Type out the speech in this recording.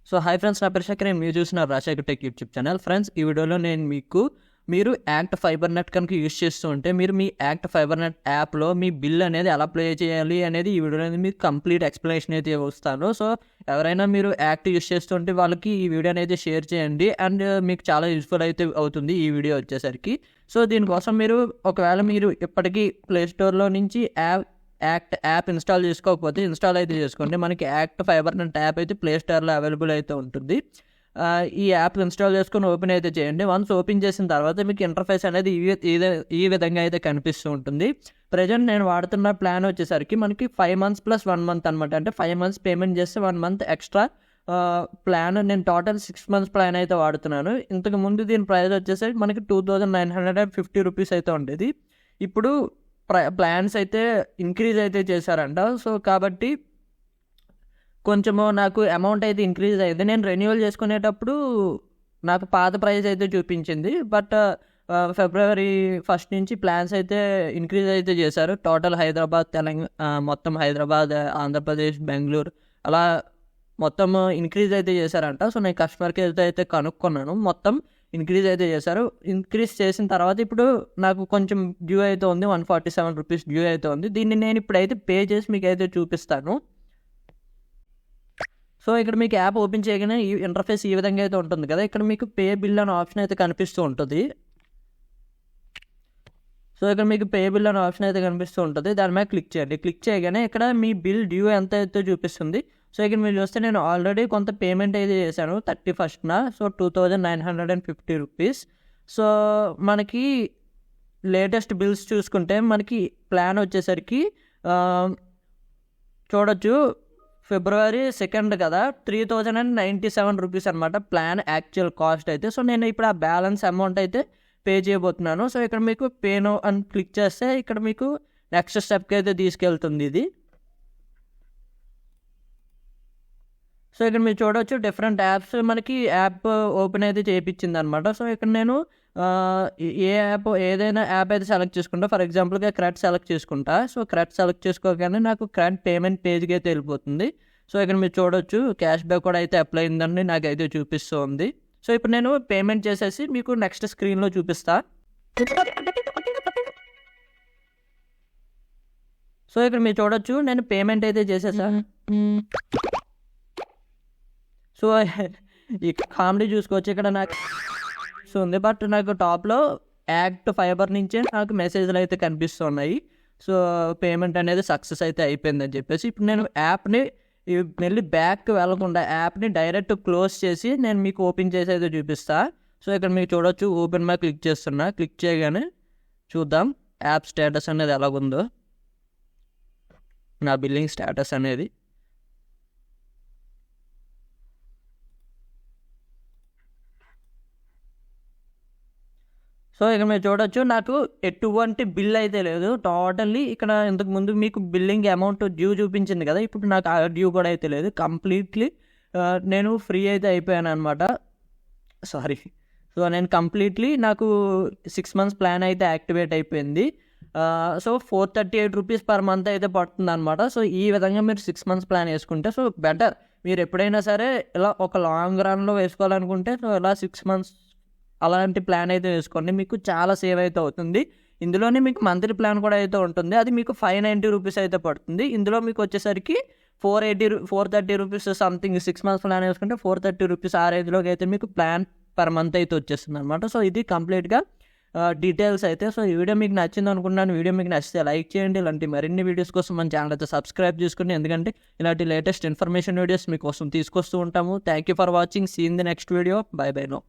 So hi friends, నా పేరు శేఖర్. మీరు చూసిన Rajasekhar tech YouTube channel. Friends, ఈ వీడియోలో నేను మీరు యాక్ట్ ఫైబర్ నెట్ కనుక యూస్ చేస్తూ ఉంటే మీరు మీ యాక్ట్ ఫైబర్ నెట్ యాప్లో మీ బిల్ అనేది ఎలా ప్లే చేయాలి అనేది ఈ వీడియోలో మీకు కంప్లీట్ ఎక్స్ప్లెనేషన్ అయితే ఇస్తాను. సో ఎవరైనా మీరు యాక్ట్ యూస్ చేస్తుంటే వాళ్ళకి ఈ వీడియో అనేది షేర్ చేయండి అండ్ మీకు చాలా యూస్ఫుల్ అయితే అవుతుంది ఈ వీడియో వచ్చేసరికి. సో దీనికోసం మీరు ఒకవేళ మీరు ఇప్పటికీ ప్లేస్టోర్లో నుంచి యాప్ ఇన్స్టాల్ చేసుకోకపోతే ఇన్స్టాల్ అయితే చేసుకోండి. మనకి యాక్ట్ ఫైబర్ నెట్ యాప్ అయితే ప్లే స్టోర్లో అవైలబుల్ అయితే ఉంటుంది. ఈ యాప్ ఇన్స్టాల్ చేసుకొని ఓపెన్ అయితే చేయండి. వన్స్ ఓపెన్ చేసిన తర్వాత మీకు ఇంటర్ఫేస్ అనేది ఈ విధంగా అయితే కనిపిస్తూ ఉంటుంది. ప్రజెంట్ నేను వాడుతున్న ప్లాన్ వచ్చేసరికి మనకి 5 months + 1 month అనమాట. అంటే 5 months పేమెంట్ చేస్తే 1 month ఎక్స్ట్రా ప్లాన్. నేను టోటల్ 6 months ప్లాన్ అయితే వాడుతున్నాను. ఇంతకు ముందు దీని ప్రైస్ వచ్చేసరికి మనకి 2950 రూపీస్ అయితే ఉండేది. ఇప్పుడు ప్లాన్స్ అయితే ఇంక్రీజ్ అయితే చేశారంట. సో కాబట్టి కొంచెము నాకు అమౌంట్ అయితే ఇంక్రీజ్ అయింది. నేను రెన్యువల్ చేసుకునేటప్పుడు నాకు పాత ప్రైస్ అయితే చూపించింది. బట్ February 1st నుంచి ప్లాన్స్ అయితే ఇంక్రీజ్ అయితే చేశారు. టోటల్ హైదరాబాద్, మొత్తం హైదరాబాద్, ఆంధ్రప్రదేశ్, బెంగళూరు అలా మొత్తం ఇంక్రీజ్ అయితే చేశారంట. సో నేను కస్టమర్కి అయితే కనుక్కున్నాను, మొత్తం ఇంక్రీజ్ అయితే చేశారు. ఇంక్రీజ్ చేసిన తర్వాత ఇప్పుడు నాకు కొంచెం డ్యూ అయితే ఉంది, 147 రూపీస్ డ్యూ అయితే ఉంది. దీన్ని నేను ఇప్పుడైతే పే చేసి మీకు అయితే చూపిస్తాను. సో ఇక్కడ మీకు యాప్ ఓపెన్ చేయగానే ఈ ఇంటర్ఫేస్ ఈ విధంగా అయితే ఉంటుంది కదా. ఇక్కడ మీకు పే బిల్ అనే ఆప్షన్ అయితే కనిపిస్తూ ఉంటుంది. సో ఇక్కడ మీకు పే బిల్ అనే ఆప్షన్ అయితే కనిపిస్తూ ఉంటుంది. దాని మీద క్లిక్ చేయండి. క్లిక్ చేయగానే ఇక్కడ మీ బిల్ డ్యూ ఎంత అయితే చూపిస్తుంది. సో ఇక్కడ మీరు చూస్తే నేను ఆల్రెడీ కొంత పేమెంట్ అయితే చేశాను 31st. So 2950 rupees. సో మనకి లేటెస్ట్ బిల్స్ చూసుకుంటే మనకి ప్లాన్ వచ్చేసరికి చూడొచ్చు, February 2nd కదా, 3097 రూపీస్ అనమాట ప్లాన్ యాక్చువల్ కాస్ట్ అయితే. సో నేను ఇప్పుడు ఆ బ్యాలెన్స్ అమౌంట్ అయితే పే చేయబోతున్నాను. సో ఇక్కడ మీకు పే నో అని క్లిక్ చేస్తే ఇక్కడ మీకు నెక్స్ట్ స్టెప్కి అయితే తీసుకెళ్తుంది ఇది. సో ఇక్కడ మీరు చూడవచ్చు డిఫరెంట్ యాప్స్ మనకి యాప్ ఓపెన్ అయితే చేయించింది అనమాట. సో ఇక్కడ నేను ఏదైనా యాప్ అయితే సెలెక్ట్ చేసుకుంటా. ఫర్ ఎగ్జాంపుల్గా క్రెడ్ సెలెక్ట్ చేసుకుంటా. సో క్రెడ్ సెలెక్ట్ చేసుకోగానే నాకు క్రెడ్ పేమెంట్ పేజ్కి అయితే వెళ్ళిపోతుంది. సో ఇక్కడ మీరు చూడవచ్చు క్యాష్ బ్యాక్ కూడా అయితే అప్లై అయిందండి, నాకైతే చూపిస్తుంది. సో ఇప్పుడు నేను పేమెంట్ చేసేసి మీకు నెక్స్ట్ స్క్రీన్లో చూపిస్తా. సో ఇక్కడ మీరు చూడొచ్చు నేను పేమెంట్ అయితే చేసేసాను. సో ఈ కామెడీ చూసుకోవచ్చు ఇక్కడ నాకు ఉంది. బట్ నాకు టాప్లో యాక్ట్ ఫైబర్ నుంచే నాకు మెసేజ్లు అయితే కనిపిస్తున్నాయి. సో పేమెంట్ అనేది సక్సెస్ అయితే అయిపోయిందని చెప్పేసి ఇప్పుడు నేను యాప్ని మళ్ళీ బ్యాక్ వెళ్ళకుండా యాప్ని డైరెక్ట్ క్లోజ్ చేసి నేను మీకు ఓపెన్ చేసి అయితే చూపిస్తా. సో ఇక్కడ మీకు చూడొచ్చు ఓపెన్ మీద క్లిక్ చేస్తున్నా. క్లిక్ చేయగానే చూద్దాం యాప్ స్టేటస్ అనేది ఎలాగుందో, నా బిల్లింగ్ స్టేటస్ అనేది. సో ఇక మీరు చూడొచ్చు నాకు ఎటువంటి బిల్ అయితే లేదు టోటల్లీ. ఇక్కడ ఇంతకుముందు మీకు బిల్లింగ్ అమౌంట్ డ్యూ చూపించింది కదా, ఇప్పుడు నాకు ఆ డ్యూ కూడా అయితే లేదు. కంప్లీట్లీ నేను ఫ్రీ అయితే అయిపోయాను అనమాట. సారీ. సో నేను కంప్లీట్లీ నాకు 6 months ప్లాన్ అయితే యాక్టివేట్ అయిపోయింది. సో 438 రూపీస్ పర్ మంత్ అయితే పడుతుంది అనమాట. సో ఈ విధంగా మీరు 6 months ప్లాన్ వేసుకుంటే సో బెటర్. మీరు ఎప్పుడైనా సరే ఇలా ఒక లాంగ్ రన్లో వేసుకోవాలనుకుంటే సో ఇలా 6 months అలాంటి ప్లాన్ అయితే వేసుకోండి, మీకు చాలా సేవ్ అయితే అవుతుంది. ఇందులోనే మీకు మంత్లీ ప్లాన్ కూడా అయితే ఉంటుంది, అది మీకు 590 రూపీస్ అయితే పడుతుంది. ఇందులో మీకు వచ్చేసరికి 430 రూపీస్ సంథింగ్ 6 months ప్లాన్ వేసుకుంటే 430 రూపీస్ ఆ రేంజ్లోకి అయితే మీకు ప్లాన్ పర్ మంత్ అయితే వచ్చేస్తుంది అనమాట. సో ఇది కంప్లీట్గా డీటెయిల్స్ అయితే. సో ఈ వీడియో మీకు నచ్చింది అనుకుంటున్నాను. వీడియో మీకు నచ్చితే లైక్ చేయండి. ఇలాంటి మరిన్ని వీడియోస్ కోసం మన ఛానల్ అయితే సబ్స్క్రైబ్ చేసుకోండి, ఎందుకంటే ఇలాంటి లేటెస్ట్ ఇన్ఫర్మేషన్ వీడియోస్ మీకోసం తీసుకొస్తూ ఉంటాము. Thank you for watching. See in the next video. Bye bye no.